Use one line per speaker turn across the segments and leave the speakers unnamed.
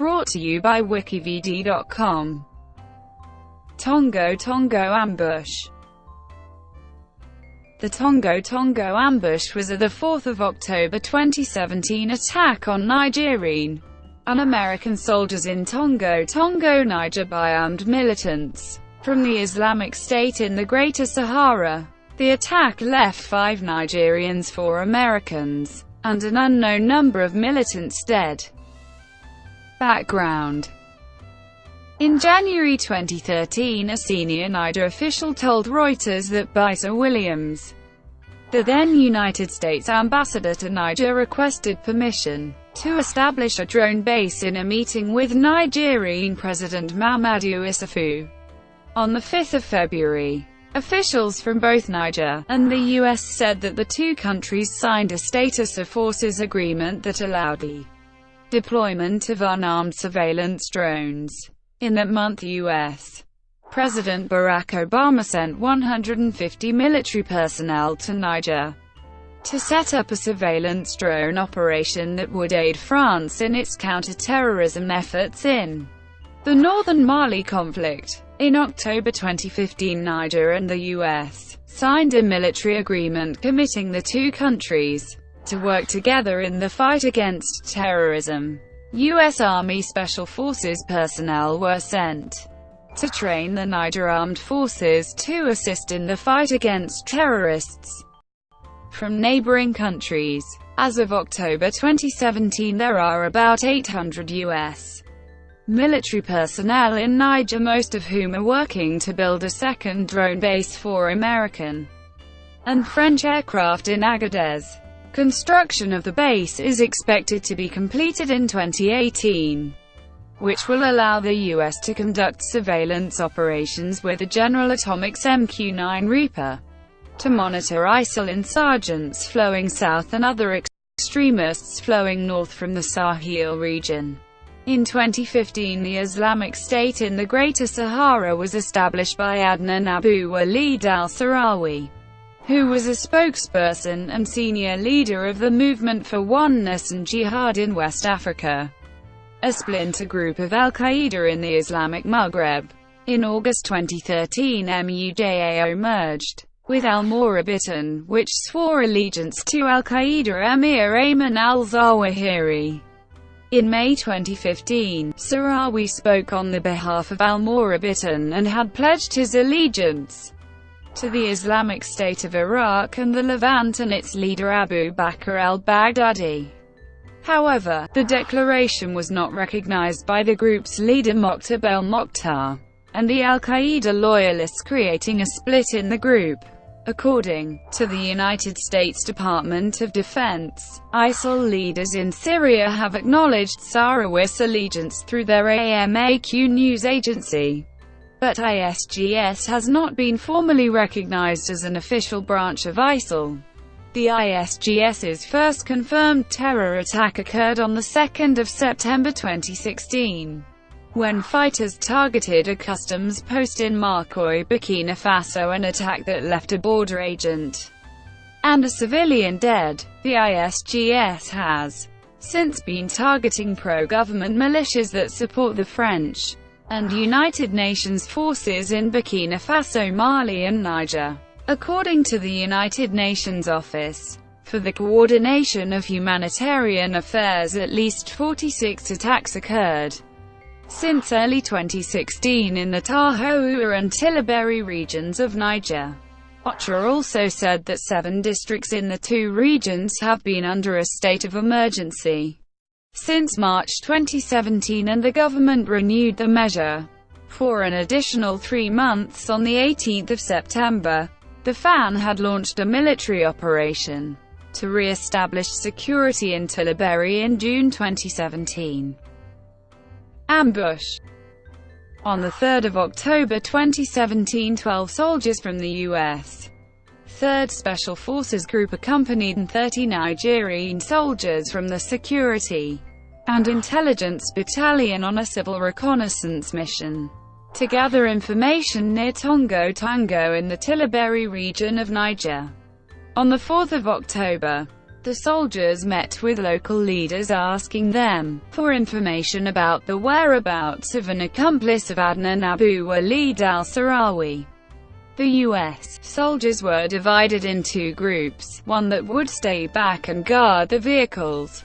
Brought to you by WikiVidi.com. Tongo Tongo ambush. The Tongo Tongo ambush was a 4 October 2017 attack on Nigerian and American soldiers in Tongo Tongo, Niger by armed militants from the Islamic State in the Greater Sahara. The attack left 5 Nigerians, 4 Americans, and an unknown number of militants dead. Background. In January 2013, a senior Niger official told Reuters that Bisa Williams, the then United States ambassador to Niger, requested permission to establish a drone base in a meeting with Nigerian President Mahamadou Issoufou. On 5 February, officials from both Niger and the U.S. said that the two countries signed a status of forces agreement that allowed the deployment of unarmed surveillance drones. In that month, U.S. President Barack Obama sent 150 military personnel to Niger to set up a surveillance drone operation that would aid France in its counter-terrorism efforts in the northern Mali conflict. In October 2015, Niger and the U.S. signed a military agreement committing the two countries to work together in the fight against terrorism. U.S. Army Special Forces personnel were sent to train the Niger Armed Forces to assist in the fight against terrorists from neighboring countries. As of October 2017, there are about 800 U.S. military personnel in Niger, most of whom are working to build a second drone base for American and French aircraft in Agadez. Construction of the base is expected to be completed in 2018, which will allow the U.S. to conduct surveillance operations with the General Atomics MQ-9 Reaper to monitor ISIL insurgents flowing south and other extremists flowing north from the Sahel region. In 2015, the Islamic State in the Greater Sahara was established by Adnan Abu Walid al-Sahrawi, who was a spokesperson and senior leader of the Movement for Oneness and Jihad in West Africa, a splinter group of al-Qaeda in the Islamic Maghreb. In August 2013, MUJAO merged with al-Mourabitan, which swore allegiance to al-Qaeda Emir Ayman al-Zawahiri. In May 2015, Sahrawi spoke on the behalf of al-Mourabitan and had pledged his allegiance to the Islamic State of Iraq and the Levant and its leader Abu Bakr al-Baghdadi. However, the declaration was not recognized by the group's leader Mokhtar el-Mokhtar and the al-Qaeda loyalists, creating a split in the group. According to the United States Department of Defense, ISIL leaders in Syria have acknowledged Sahrawi's allegiance through their AMAQ news agency, but ISGS has not been formally recognized as an official branch of ISIL. The ISGS's first confirmed terror attack occurred on 2 September 2016, when fighters targeted a customs post in Marcoy, Burkina Faso, an attack that left a border agent and a civilian dead. The ISGS has since been targeting pro-government militias that support the French and United Nations forces in Burkina Faso, Mali and Niger. According to the United Nations Office for the Coordination of Humanitarian Affairs, at least 46 attacks occurred since early 2016 in the Tahoua and Tillaberi regions of Niger. OCHA also said that 7 districts in the two regions have been under a state of emergency since March 2017, and the government renewed the measure for an additional 3 months on 18 September. The FAN had launched a military operation to re-establish security in Tillaberi in June 2017. Ambush. On 3 October 2017, 12 soldiers from the U.S. 3rd Special Forces Group accompanied 30 Nigerian soldiers from the Security and Intelligence Battalion on a civil reconnaissance mission to gather information near Tongo Tongo in the Tillaberi region of Niger. On 4 October, The soldiers met with local leaders asking them for information about the whereabouts of an accomplice of Adnan Abu Walid al-Sahrawi. The U.S. soldiers were divided in two groups, one that would stay back and guard the vehicles,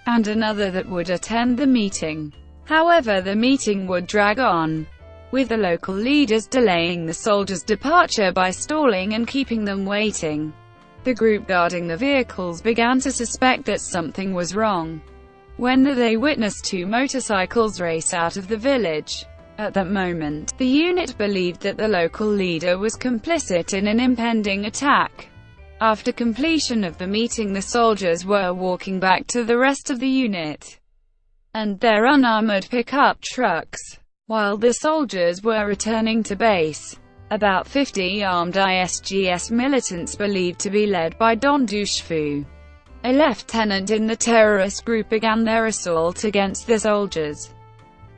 and another that would attend the meeting. However, the meeting would drag on, with the local leaders delaying the soldiers' departure by stalling and keeping them waiting. The group guarding the vehicles began to suspect that something was wrong when they witnessed two motorcycles race out of the village. At that moment, the unit believed that the local leader was complicit in an impending attack. After completion of the meeting, the soldiers were walking back to the rest of the unit and their unarmored pickup trucks. While the soldiers were returning to base, about 50 armed ISGS militants believed to be led by Don Dushfu, a lieutenant in the terrorist group, began their assault against the soldiers.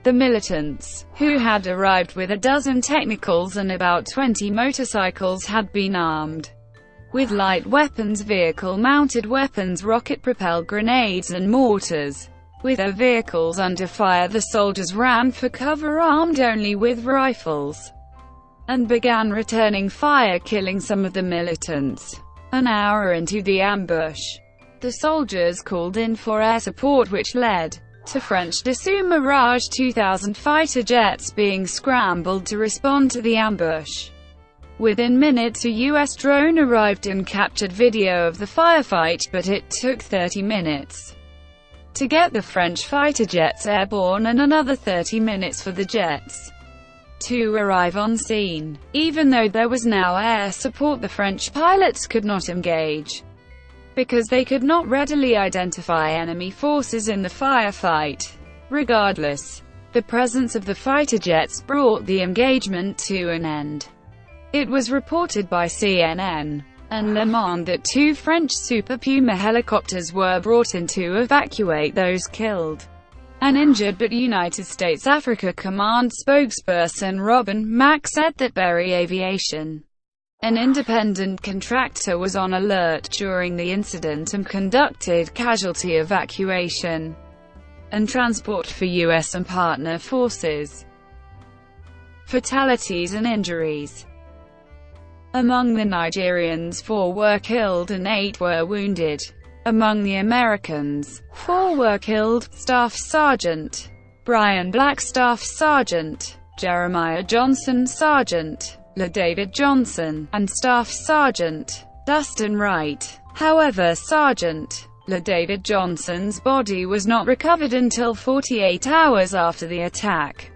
The militants, who had arrived with a dozen technicals and about 20 motorcycles, had been armed with light weapons, vehicle-mounted weapons, rocket-propelled grenades and mortars. With their vehicles under fire, the soldiers ran for cover armed only with rifles and began returning fire, killing some of the militants. An hour into the ambush, the soldiers called in for air support, which led to French Dassault Mirage 2000 fighter jets being scrambled to respond to the ambush. Within minutes, a U.S. drone arrived and captured video of the firefight, but it took 30 minutes to get the French fighter jets airborne and another 30 minutes for the jets to arrive on scene. Even though there was now air support, the French pilots could not engage because they could not readily identify enemy forces in the firefight. Regardless, the presence of the fighter jets brought the engagement to an end. It was reported by CNN and Le Monde that two French Super Puma helicopters were brought in to evacuate those killed and injured, but United States Africa Command spokesperson Robin Mack said that Berry Aviation, an independent contractor, was on alert during the incident and conducted casualty evacuation and transport for U.S. and partner forces. Fatalities and injuries. Among the Nigerians, 4 were killed and 8 were wounded. Among the Americans, 4 were killed: Staff Sergeant Brian Black, Staff Sergeant Jeremiah Johnson, Sergeant David Johnson, and Staff Sergeant Dustin Wright. However, Sergeant David Johnson's body was not recovered until 48 hours after the attack,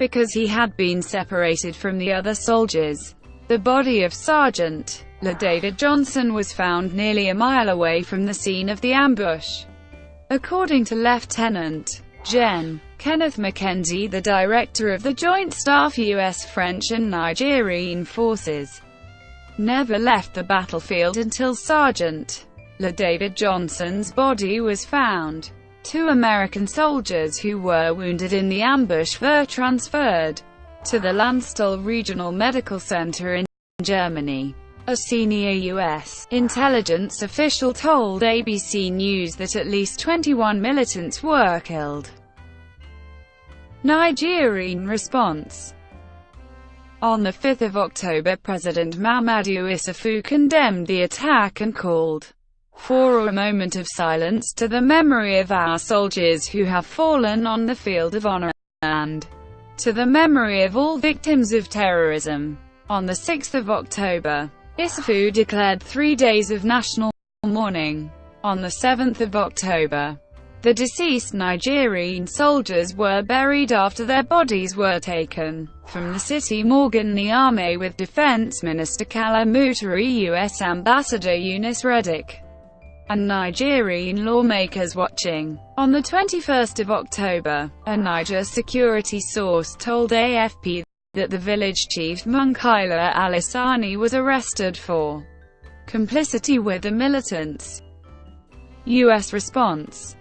because he had been separated from the other soldiers. The body of Sergeant David Johnson was found nearly a mile away from the scene of the ambush. According to Lieutenant Gen. Kenneth Mackenzie, the director of the Joint Staff, U.S., French and Nigerian forces never left the battlefield until Sergeant David Johnson's body was found. 2 American soldiers who were wounded in the ambush were transferred to the Landstuhl Regional Medical Center in Germany. A senior U.S. intelligence official told ABC News that at least 21 militants were killed. Nigerian response. On 5 October, President Mahamadou Issoufou condemned the attack and called for a moment of silence to the memory of our soldiers who have fallen on the field of honor, and to the memory of all victims of terrorism. On 6 October, Issoufou declared 3 days of national mourning. On 7 October, the deceased Nigerian soldiers were buried after their bodies were taken from the city morgue in Niamey, with Defense Minister Kala Mutari, U.S. Ambassador Eunice Reddick, and Nigerian lawmakers watching. On 21 October, a Niger security source told AFP that the village chief Munkaila Alisani was arrested for complicity with the militants. U.S. response.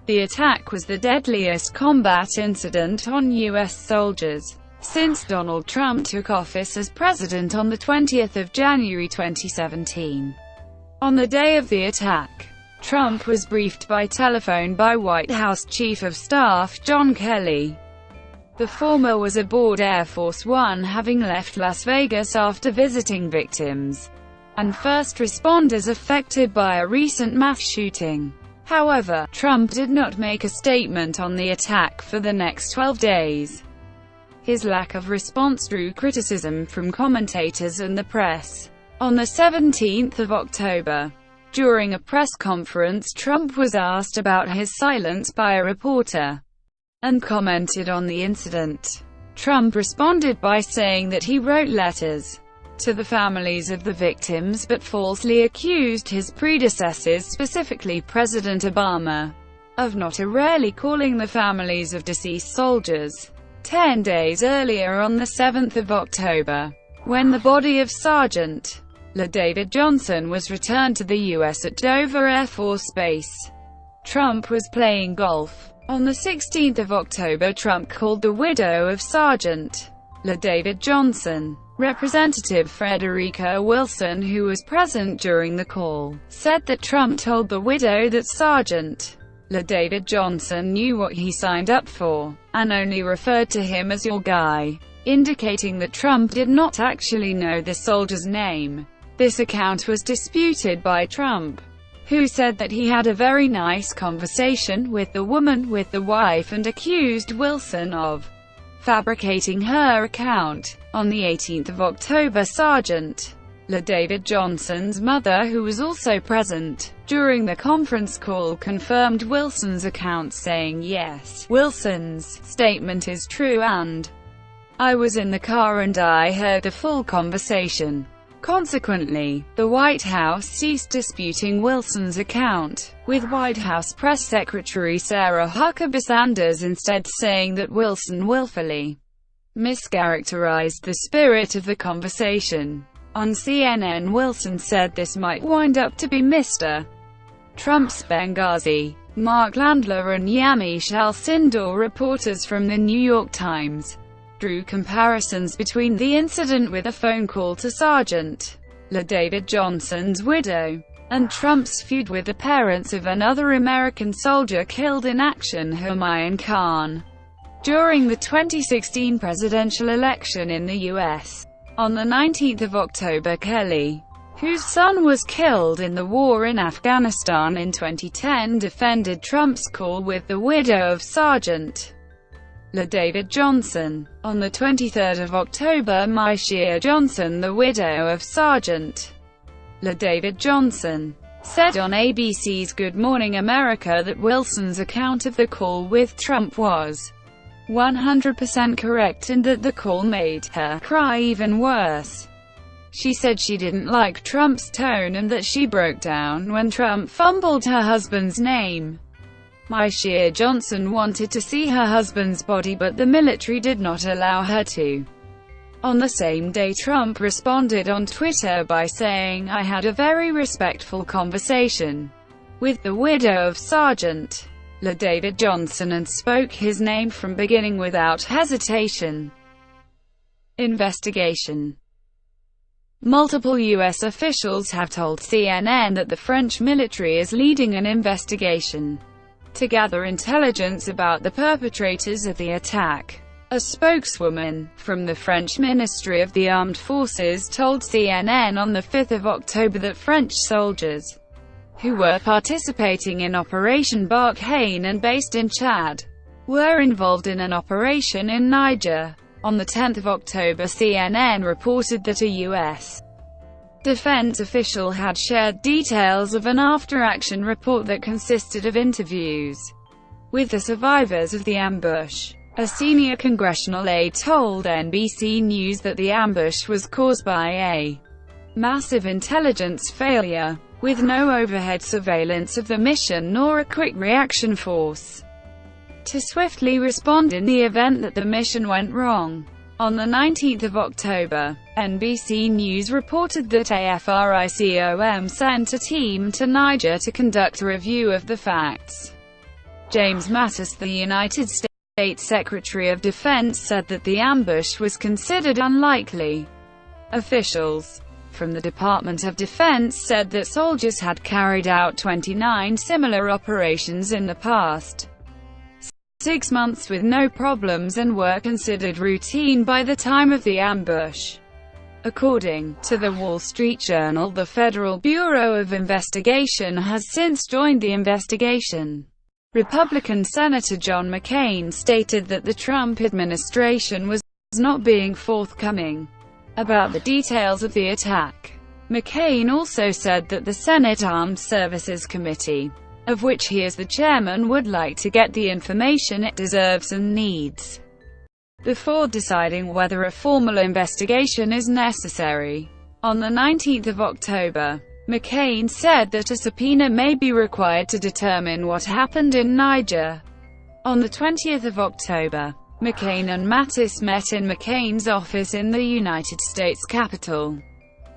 The attack was the deadliest combat incident on U.S. soldiers since Donald Trump took office as president on 20 January 2017. On the day of the attack, Trump was briefed by telephone by White House Chief of Staff John Kelly. The former was aboard Air Force One, having left Las Vegas after visiting victims and first responders affected by a recent mass shooting. However, Trump did not make a statement on the attack for the next 12 days. His lack of response drew criticism from commentators and the press. On the 17th of October, during a press conference, Trump was asked about his silence by a reporter and commented on the incident. Trump responded by saying that he wrote letters to the families of the victims but falsely accused his predecessors, specifically President Obama, of not rarely calling the families of deceased soldiers. 10 days earlier, on the 7th of October, when the body of Sergeant David Johnson was returned to the U.S. at Dover Air Force Base, Trump was playing golf. On the 16th of October, Trump called the widow of Sergeant David Johnson. Representative Frederica Wilson, who was present during the call, said that Trump told the widow that Sergeant David Johnson knew what he signed up for, and only referred to him as "your guy," indicating that Trump did not actually know the soldier's name. This account was disputed by Trump, who said that he had a very nice conversation with the woman, with the wife, and accused Wilson of fabricating her account. On the 18th of October, Sergeant David Johnson's mother, who was also present during the conference call, confirmed Wilson's account, saying, "Yes, Wilson's statement is true, and I was in the car and I heard the full conversation." Consequently, the White House ceased disputing Wilson's account, with White House Press Secretary Sarah Huckabee Sanders instead saying that Wilson willfully mischaracterized the spirit of the conversation. On CNN, Wilson said this might wind up to be Mr. Trump's Benghazi. Mark Landler and Yamiche Alcindor, reporters from The New York Times, drew comparisons between the incident with a phone call to Sergeant David Johnson's widow and Trump's feud with the parents of another American soldier killed in action, Humayun Khan, during the 2016 presidential election in the U.S. On the 19th of October, Kelly, whose son was killed in the war in Afghanistan in 2010, defended Trump's call with the widow of Sergeant David Johnson. On the 23rd of October, Myshia Johnson, the widow of Sergeant David Johnson, said on ABC's Good Morning America that Wilson's account of the call with Trump was 100% correct and that the call made her cry even worse. She said she didn't like Trump's tone and that she broke down when Trump fumbled her husband's name. Myshia Johnson wanted to see her husband's body, but the military did not allow her to. On the same day, Trump responded on Twitter by saying, "I had a very respectful conversation with the widow of Sergeant David Johnson and spoke his name from beginning without hesitation." Investigation. Multiple U.S. officials have told CNN that the French military is leading an investigation to gather intelligence about the perpetrators of the attack. A spokeswoman from the French Ministry of the Armed Forces told CNN on the 5th of October that French soldiers who were participating in Operation Barkhane and based in Chad were involved in an operation in Niger. On the 10th of October, CNN reported that a U.S. defense official had shared details of an after-action report that consisted of interviews with the survivors of the ambush. A senior congressional aide told NBC News that the ambush was caused by a massive intelligence failure, with no overhead surveillance of the mission nor a quick reaction force to swiftly respond in the event that the mission went wrong. On the 19th of October, NBC News reported that AFRICOM sent a team to Niger to conduct a review of the facts. James Mattis, the United States Secretary of Defense, said that the ambush was considered unlikely. Officials from the Department of Defense said that soldiers had carried out 29 similar operations in the past 6 months with no problems and were considered routine by the time of the ambush. According to the Wall Street Journal, the Federal Bureau of Investigation has since joined the investigation. Republican Senator John McCain stated that the Trump administration was not being forthcoming about the details of the attack. McCain also said that the Senate Armed Services Committee, of which he is the chairman, would like to get the information it deserves and needs before deciding whether a formal investigation is necessary. On the 19th of October, McCain said that a subpoena may be required to determine what happened in Niger. On the 20th of October, McCain and Mattis met in McCain's office in the United States Capitol.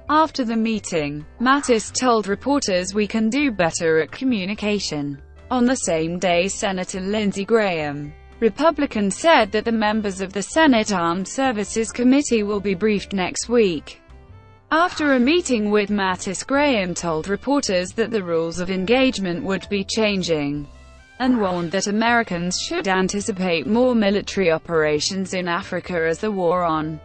After the meeting, Mattis told reporters, "We can do better at communication." On the same day, Senator Lindsey Graham, Republican, said that the members of the Senate Armed Services Committee will be briefed next week. After a meeting with Mattis, Graham told reporters that the rules of engagement would be changing, and warned that Americans should anticipate more military operations in Africa as the war on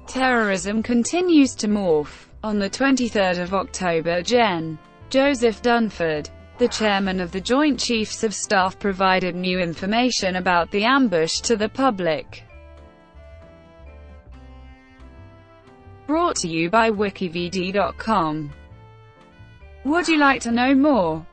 terrorism continues to morph. On the 23rd of October, Gen. Joseph Dunford, the chairman of the Joint Chiefs of Staff, provided new information about the ambush to the public. Brought to you by WikiVidi.com. Would you like to know more?